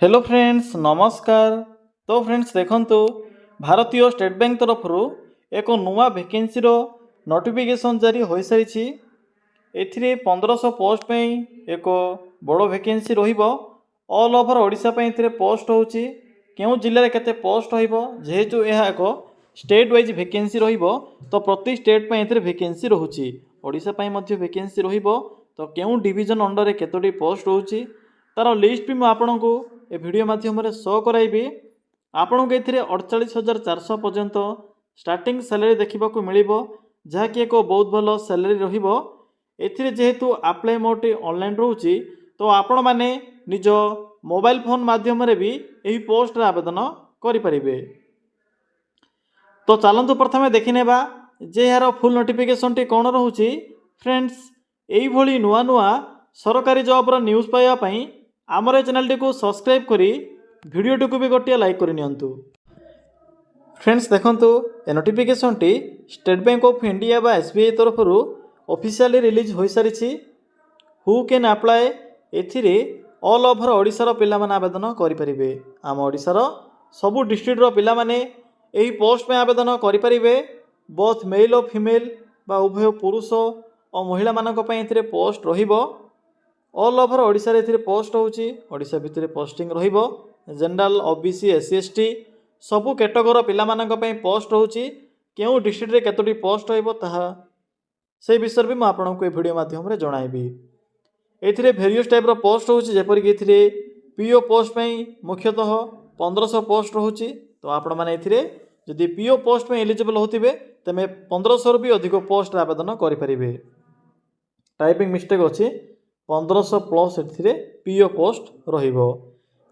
Hello friends नमस्कार। तो friends देखंतु भारतीय स्टेट बैंक तरफ एक नुआ वैकेंसी नोटिफिकेशन जारी हो सारी। एथिरे 1500 पोस्ट पे एक बड़ वैकेंसी रहिबो। ऑल ओवर ओडिशा पे एथिरे पोस्ट होची केउ जिले केते पोस्ट होइबो जेहेतु यह एक स्टेट वाइज वैकेंसी रहिबो तो प्रति स्टेट पे एथिरे वैकेंसी रहूची। ओडिशा पे मध्य वैकेंसी रहिबो तो केउ डिवीजन अंडर रे केतोटी पोस्ट होची तार लिस्ट भी आपको ए वीडियो माध्यम शो कराइबी। आपन को ये 48,400 पर्यंत स्टार्टिंग सैलरी देखा मिल जहाँकि एक बहुत भल सैलरी रहिबो। एथिरे जेहेतु अप्लाई मोड ऑनलाइन रोची तो आपण माने निज मोबाइल फोन माध्यम भी यही पोस्ट आवेदन करें। तो चलतु प्रथमे देखने जे यार फुल नोटिफिकेशन टी कौन रोचे। फ्रेंड्स यही नुआ नुआ सरकारी जॉब न्यूज़ पाइबापी आमर चैनल टी को सब्सक्राइब करी वीडियो टी को भी गोटे लाइक करनी। फ्रेंड्स देखंतु ए नोटिफिकेशन टी स्टेट बैंक ऑफ इंडिया बा एसबीआई तरफ ऑफिशियली रिलीज हो सारी। हु कैन अप्लाई एथिरे ऑल ओवर ओडिशार पिला माने आवेदन करें। आम ओडिशार सबु डिस्ट्रिक्टर पिला माने एही पोस्ट में आवेदन करें। बोथ मेल और फीमेल बा उभय पुरुष और महिला मानक पई एथिरे पोस्ट रहिबो। ऑल ओवर ओडिशा रे पोस्ट होची। ओडिशा भितर पोस्टिंग रहिबो। जनरल ओबीसी एससी एसटी सबु कैटेगरी पिला मानक पई पोस्ट होची। केउ डिस्ट्रिक्ट रे केतोटी पोस्ट होइबो ताहा से विषय भी मैं आपको वीडियो माध्यम रे जणाइबी। एथिरे वेरियस टाइप रो पोस्ट होची जेपरि कि एथिरे पीओ पोस्ट पई मुख्यतः 1500 पोस्ट होची। तो आपण माने एथिरे जदि पीओ पोस्ट में एलिजिबल होतिबे तमे 1500 भी अधिक पोस्ट आवेदन करि परिबे। टाइपिंग मिस्टेक अछि 1500 प्लस एथिरे पीओ पोस्ट रहिबो।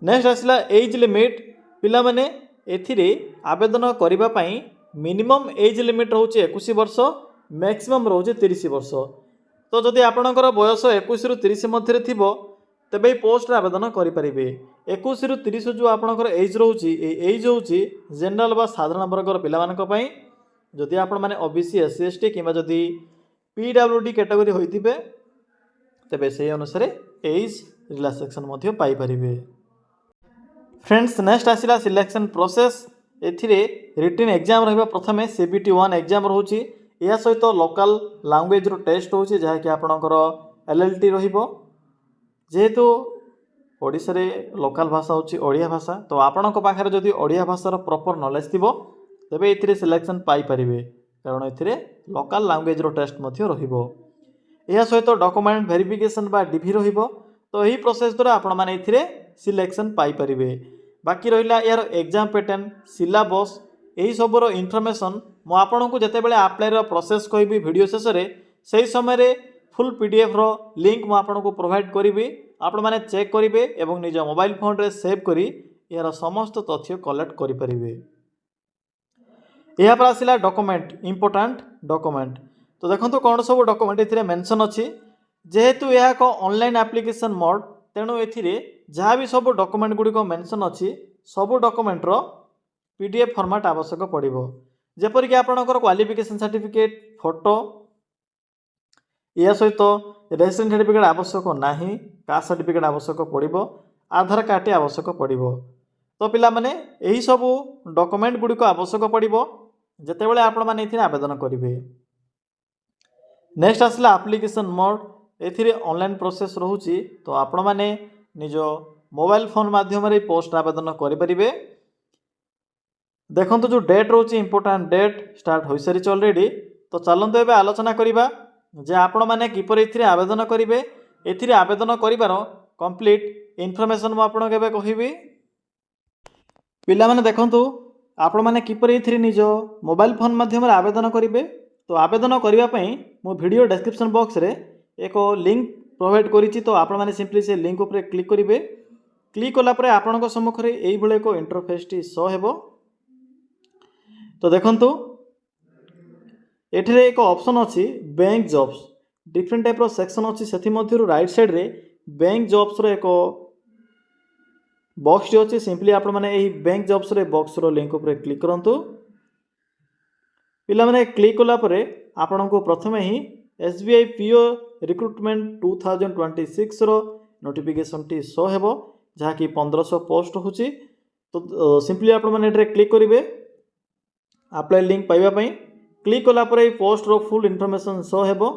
नेक्स्ट आसला एज लिमिट पिला माने एथिरे आवेदन करिबा पई मिनिमम एज लिमिट रहउचे 21 वर्ष मैक्सिमम रहउचे 30 वर्ष। तो जदि आपणकर बयस 21 रु 30 मध्य थिबो तबे पोस्ट आवेदन करि परिबे। 21 रु 30 जो आपणकर एज रहउची एज होउची जनरल बा साधारण वर्गर पिला मानक पई। जदि आपण माने ओबीसी एससी एसटी किबा जदि पीडब्ल्यूडी कैटेगरी होइतिबे तबे से अनुसार एज रिलैक्सेशन मध्य पाई परिबे। फ्रेंड्स नेक्स्ट आसिला सिलेक्शन प्रोसेस। एथिरे रिटन एग्जाम रहिबा प्रथमे सीबीटी 1 एग्जाम रहउची। या सहित लोकल लैंग्वेज रो टेस्ट होउची जहा कि आपणकर एलएलटी रहिबो। जेहेतु ओडिसा रे लोकल भाषा होउची ओडिया भाषा तो आपणक पाखरे जदि ओडिया भाषार प्रॉपर नॉलेज थिबो तबे एथिरे सिलेक्शन पाई परिबे कारण एथिरे लोकल लैंग्वेज रो टेस्ट मध्य रहिबो। यह सहित डॉक्यूमेंट वेरिफिकेशन बा डीवी रहिबो। तो यही प्रोसेस द्वारा आपण माने एथिरे सिलेक्शन पाई परिबे। बाकी रहिला यार एग्जाम पैटर्न सिलेबस यही सबरो इनफॉरमेशन मु आपन को जते बेले अप्लाई रो प्रोसेस कहबी वीडियो शेष रे सही समय रे फुल पीडीएफ रो लिंक मु आपन को प्रोवाइड करिबी। आपण माने चेक करिवे एवं निज मोबाइल फोन रे सेव करी यार समस्त तथ्य कलेक्ट करि परिबे। यह पर आसिला डॉक्यूमेंट इंपोर्टेंट डॉक्यूमेंट। तो देखो कौन सब डॉक्यूमेंट एथिरे मेंशन अछि। जेहेतु यह एक ऑनलाइन एप्लिकेशन मोड तेणु एथिरे जहाँ भी सब डॉक्यूमेंट गुड़ी मेंशन अछि सब डॉक्यूमेंट रो पीडीएफ फॉर्मेट आवश्यक पड़िबो। जेपरि कि आपनकर क्वालिफिकेशन सर्टिफिकेट फोटो या सहित रेजिडेंट सर्टिफिकेट आवश्यक नाही। कास्ट सर्टिफिकेट आवश्यक पड़िबो। आधार कार्ड टी आवश्यक पड़िबो। तो पिला माने एही सब डॉक्यूमेंट गुड़ी आवश्यक पड़िबो जते बेले आपण माने एथिरे आवेदन करिवे। नेक्स्ट आसला एप्लिकेशन मोड। एथिरे ऑनलाइन प्रोसेस रहउची तो आपण माने निज मोबाइल फोन माध्यम रे पोस्ट आवेदन करि परिबे। देखंतु जो डेट रहउची इंपोर्टेंट डेट स्टार्ट होई सारी ऑलरेडी। तो चलंतु एबे आलोचना करिबा जे आपण माने किपर एथिरे आवेदन करिवे। एथिरे आवेदन करिवार कंप्लीट इन्फॉर्मेशन मु आपण केबे कहिबी। पिला माने देखंतु आपण माने किपर एथिरे निज मोबाइल फोन माध्यम रे आवेदन करिवे। तो आवेदन करने मो वीडियो डिस्क्रिप्शन बॉक्स रे एक लिंक प्रोवाइड करिछि। तो आपण माने सिंपली से लिंक ऊपर क्लिक करिवे। क्लिक कला परे आपनक सम्मुख रे एई भले एक इंटरफेस टी शो हेबो। तो देखंतु एठरे एक ऑप्शन अछि बैंक जॉब्स डिफरेंट टाइप रो सेक्शन अछि। सेथि मध्यरु राइट साइड रे बैंक जॉब्स रो एक बॉक्स टी अछि। सिंपली आपण माने एई बैंक जॉब्स रे बॉक्स रो लिंक ऊपर क्लिक करंतु। पिला माने क्लिक कला परे आपण को प्रथमे ही एसबीआई पीओ रिक्रूटमेंट 2026 रो नोटिफिकेशन टी शो हेबो। जहाँकि 1500 पोस्ट होची। तो सिंपली आपण माने एठरे क्लिक करिवे अप्लाई लिंक पाइबा पई। क्लिक कला पर ये पोस्ट रो फुल इनफॉरमेशन शो हेबो।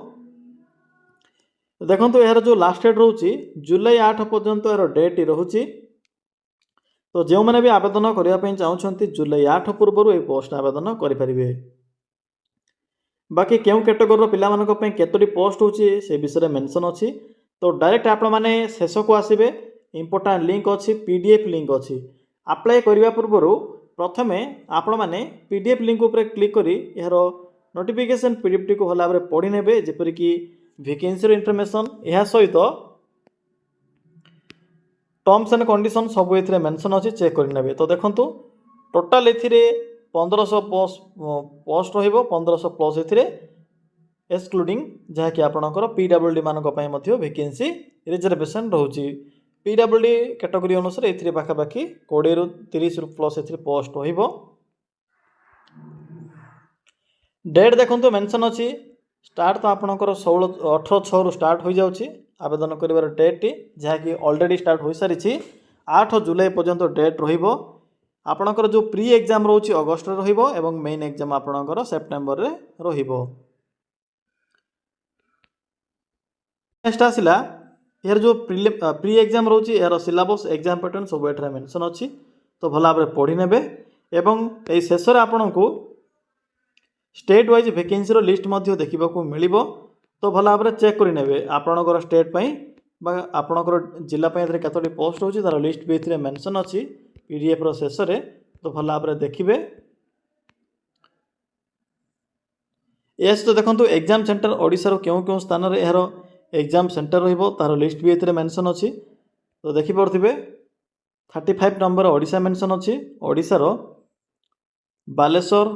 देखंतु यार जो लास्ट डेट रहउची जुलाई 8 पर्यंत यार डेट रहउची। तो जो मैंने भी आवेदन करने चाहते जुलाई 8 पूर्व ये पोस्ट आवेदन करें। बाकी क्यों कैटेगोरी पिला केतोटी पोस्ट होची से विषय मेंशन अच्छी। तो डायरेक्ट आप मैंने शेष को आसबे इंपोर्टाट लिंक अच्छी पीडीएफ लिंक अच्छी। अप्लाई करने पूर्व प्रथमे आपण मैंने पीडीएफ लिंक उपर क्लिक करी यार नोटिफिकेशन पीडीएफ टी को भल भाव पढ़ी ने जेपरिक वैकेंसी इनफॉरमेशन यह सहित टर्म्स एंड कंडीशन सब ये मेंशन अच्छी चेक करेंगे। तो देखो टोटाल ए 1500 पोस्ट रही 1500 प्लस एक्सक्लूडिंग जहाँकि आपणकर पीडब्ल्यूडी मानक वैकेंसी रिजर्वेशन रोचे। पीडब्ल्यूडी कैटेगरी अनुसार ए पाखापाखि 20 ରୁ 30 प्लस ए पोस्ट रहिबो। डेट देखो मेंशन अच्छी स्टार्ट तो आपणकर 18/6 स्टार्ट हो जाउची आवेदन करिवार डेट टी जहाँकि ऑलरेडी स्टार्ट हो सारी 8 जुलाई पर्यंत डेट रहिबो। आपणकर जो प्री एग्जाम रोची अगस्त रे रहिबो एवं मेन एग्जाम आपणकर सेप्टेम्बर रे रहिबो। नेक्स्ट आसिला यार जो प्री एग्जाम रोची यार सिलेबस एग्जाम पैटर्न सब एठरा मेंशन अच्छी। तो भल भाव पढ़ी नेबे एवं एई शेष रे आपणको स्टेट वाइज वैकेंसी रो लिस्ट मध्य देखा मिलिबो। तो भल भाव चेक करि नेबे आपणकर स्टेट पई बा आपणकर जिला पई केतोटी पोस्ट होची तार लिस्ट भी एथिरे मेंशन अच्छी पीडीएफ रो शेष रे। तो भल भाव देखिबे। एस तो देखंतु एग्जाम सेंटर ओडिसा रो क्यों स्थान रे यार एग्जाम सेंटर रहिबो तार लिस्ट भी एथिरे मेंशन अच्छी। तो देखि पड़थिबे 35 नंबर ओडिसा मेंशन अच्छी। ओडिसा रो बालेश्वर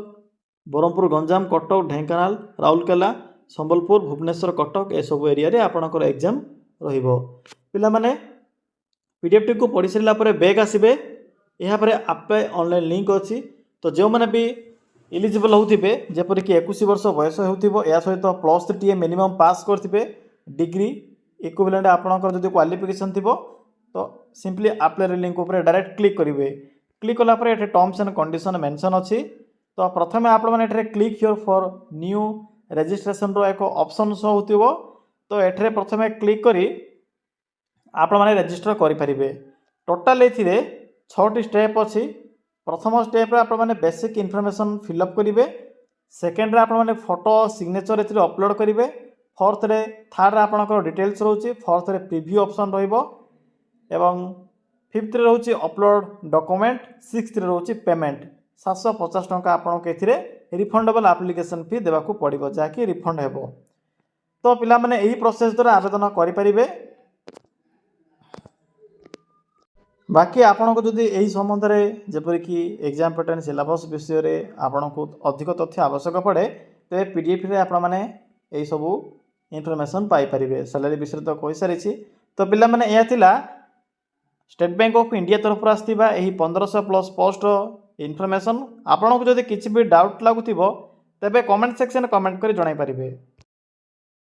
बरहमपुर गंजाम कटक ढेंकानाल राउरकेला संबलपुर भुवनेश्वर कटक ए सब एरिया रे आपणकर एग्जाम रहिबो। पिला माने पीडीएफ टी को पढ़ी सारा पर बैक आसबे यहाँ पर अप्लाई ऑनलाइन लिंक अच्छी। तो जो मैंने भी इलिजिबल होथिबे जेपरिक 21 वर्ष बयस होथिबो या सहित +3 टी मिनिमम पास करथिबे डिग्री इक्विवेलेंट आपणकर जदि क्वालिफिकेशन थिबो तो सिंपली अप्लाई लिंक उपर डायरेक्ट क्लिक करेंगे। क्लिक कला पर टर्म्स एंड कंडीशन मेंशन अच्छी। तो प्रथमे आपण माने एठरे click here for new registration रो एक ऑप्शन शो होतिबो। तो एठरे प्रथमे क्लिक करी आपण माने रजिस्टर करि परिबे। टोटल एथिरे 6टी स्टेप अच्छी। प्रथम स्टेप रे आपण माने बेसिक इनफॉरमेशन फिलअप करिवे। सेकेंड रे आपण माने फोटो सिग्नेचर एथिरे अपलोड करिवे। फोर्थ रे थर्ड रे आपणकर डिटेल्स रहउची। फोर्थ रे प्रीव्यू ऑप्शन रहिबो एवं फिफ्थ रे रहउची अपलोड डॉक्यूमेंट। सिक्स्थ रे रहउची पेमेंट 750 टंका आपनको एथिरे रिफंडेबल एप्लिकेशन फी देबाकू पड़िबो जाकि रिफंड हेबो। तो पिला माने एही प्रोसेस द्वारा आवेदन करि परिबे। बाकी आपनको जदि एही संबंध रे जेपरि कि एग्जाम पैटर्न सिलेबस विषय रे आपनको अधिक तथ्य आवश्यक पड़े तो पीडीएफ रे आपण माने एही सब इनफॉरमेशन पाई परिबे। सैलरी विषय तो कहि सारिछि। तो पिला माने एया थिला स्टेट बैंक ऑफ इंडिया तरफ आस्थिबा एही 1500 प्लस पोस्ट इनफॉरमेशन। आपनको जदि किछि भी डाउट लागुथिबो तेबे कमेंट सेक्शन कमेंट करि जणाई परिबे।